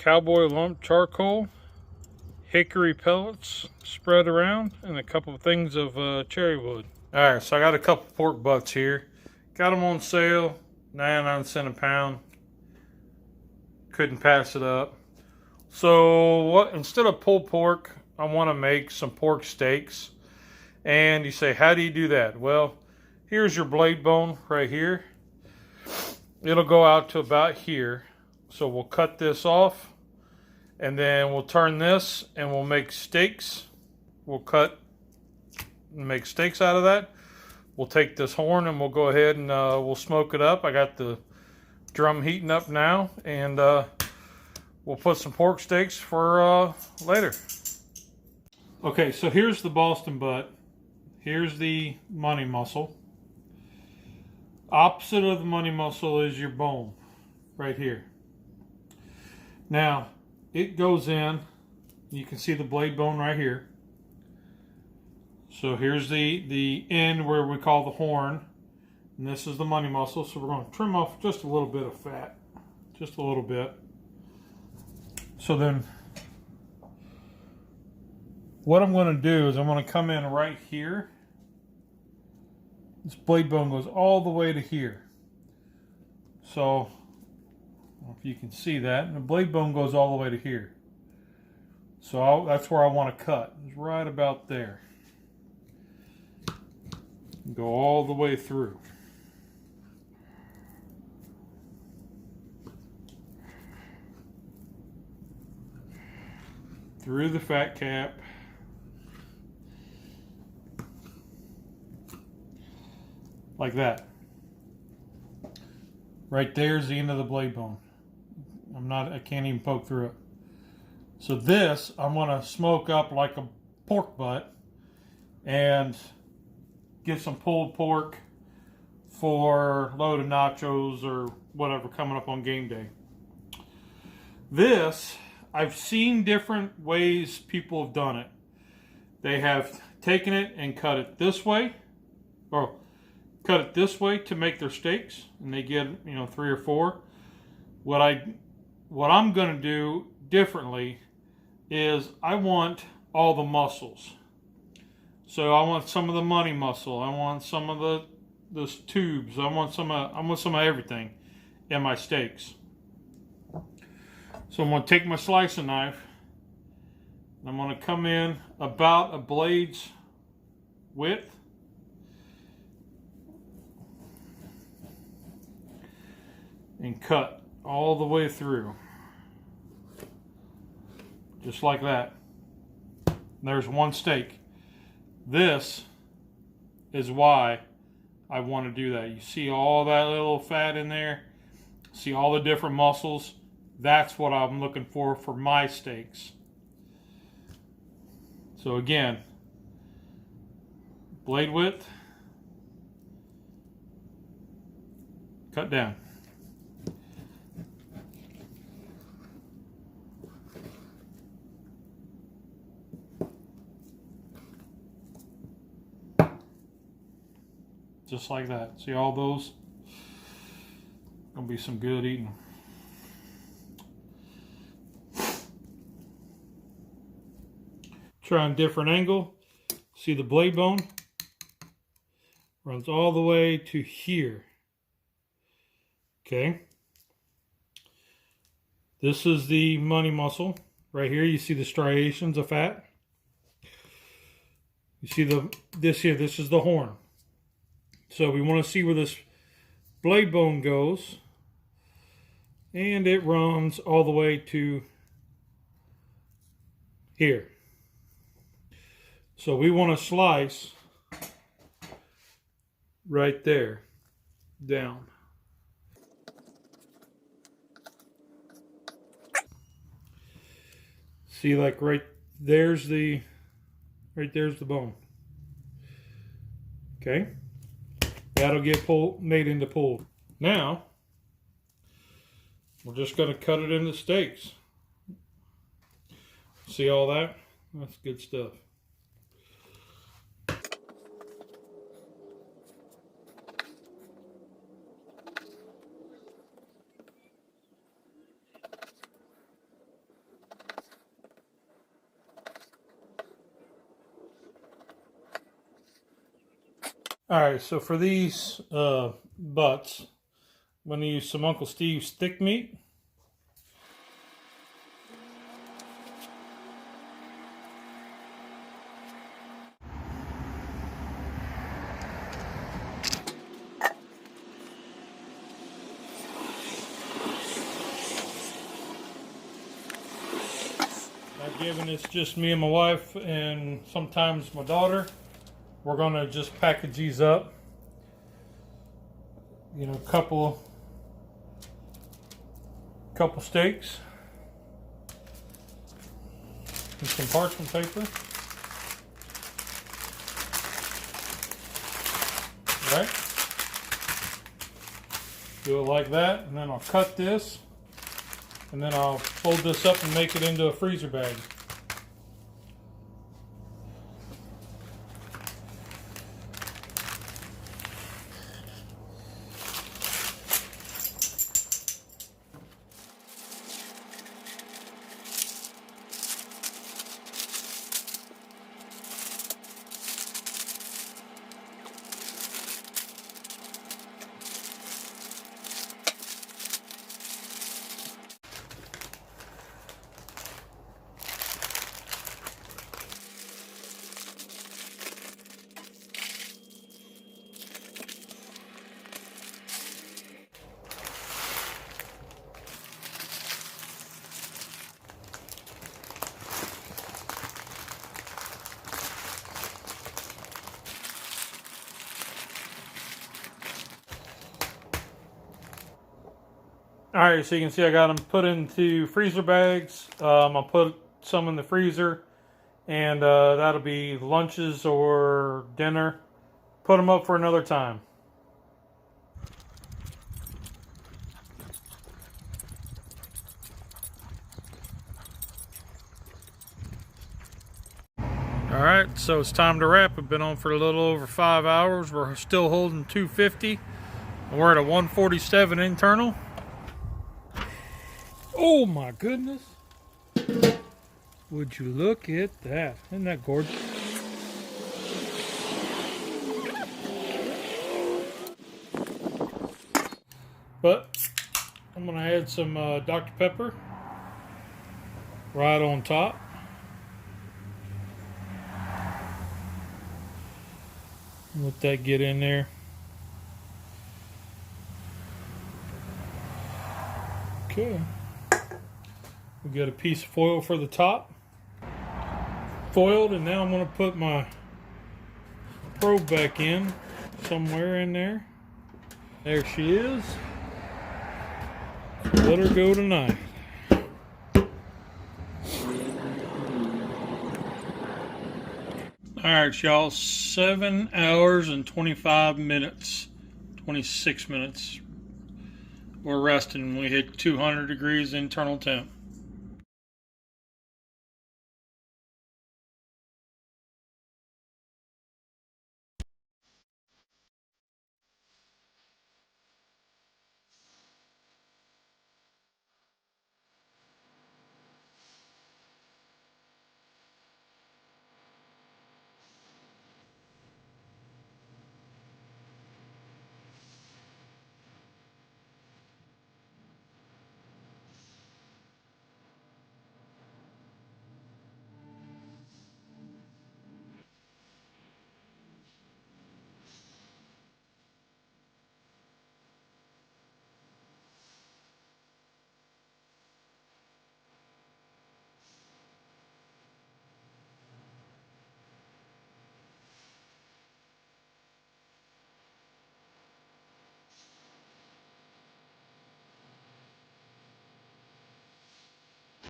cowboy lump charcoal, hickory pellets spread around, and a couple of things of cherry wood. All right, so I got a couple pork butts here. Got them on sale, 99 cents a pound. Couldn't pass it up. So instead of pulled pork, I want to make some pork steaks. And you say, how do you do that? Well, here's your blade bone right here. It'll go out to about here. So we'll cut this off, and then we'll turn this and we'll make steaks. We'll cut and make steaks out of that. We'll take this horn and we'll go ahead and we'll smoke it up. I got the drum heating up now, and we'll put some pork steaks for later. Okay, so here's the Boston butt. Here's the money muscle. Opposite of the money muscle is your bone, right here. Now, it goes in, you can see the blade bone right here. So here's the end where we call the horn, and this is the money muscle. So we're going to trim off just a little bit of fat, just a little bit. So then, what I'm going to do is I'm going to come in right here. This blade bone goes all the way to here. So, I don't know if you can see that. And the blade bone goes all the way to here. So that's where I want to cut. It's right about there. Go all the way through. Through the fat cap. Like that. Right there's the end of the blade bone. I can't even poke through it. So this, I'm going to smoke up like a pork butt and get some pulled pork for a load of nachos or whatever coming up on game day. This, I've seen different ways people have done it. They have taken it and cut it this way, or cut it this way to make their steaks, and they get, 3 or 4. What I'm going to do differently is I want all the muscles. So I want some of the money muscle. I want some of those tubes. I want some of everything in my steaks. So I'm going to take my slicing knife, and I'm going to come in about a blade's width. And cut all the way through. Just like that. There's one steak. This is why I want to do that. You see all that little fat in there? See all the different muscles? That's what I'm looking for my steaks. So again, blade width, cut down. Just like that. See all those? Gonna be some good eating. Try a different angle. See the blade bone? Runs all the way to here. Okay. This is the money muscle. Right here you see the striations of fat. You see this is the horn. So we want to see where this blade bone goes, and it runs all the way to here. So we want to slice right there down. See, like right there's the bone. Okay. That'll get made into pulled. Now, we're just going to cut it into steaks. See all that? That's good stuff. Alright, so for these butts, I'm going to use some Uncle Steve's thick meat. Given it's just me and my wife and sometimes my daughter, we're gonna just package these up. You know, couple steaks and some parchment paper. Right? Do it like that, and then I'll cut this, and then I'll fold this up and make it into a freezer bag. Alright, so you can see I got them put into freezer bags. I'll put some in the freezer, and that'll be lunches or dinner. Put them up for another time. Alright, so it's time to wrap. We've been on for a little over 5 hours. We're still holding 250. We're at a 147 internal. Oh my goodness. Would you look at that? Isn't that gorgeous? But I'm going to add some Dr. Pepper right on top. Let that get in there. Okay. We got a piece of foil for the top. Foiled, and now I'm going to put my probe back in somewhere in there. There she is. Let her go tonight. Alright, y'all. 7 hours and 25 minutes. 26 minutes. We're resting. We hit 200 degrees internal temp.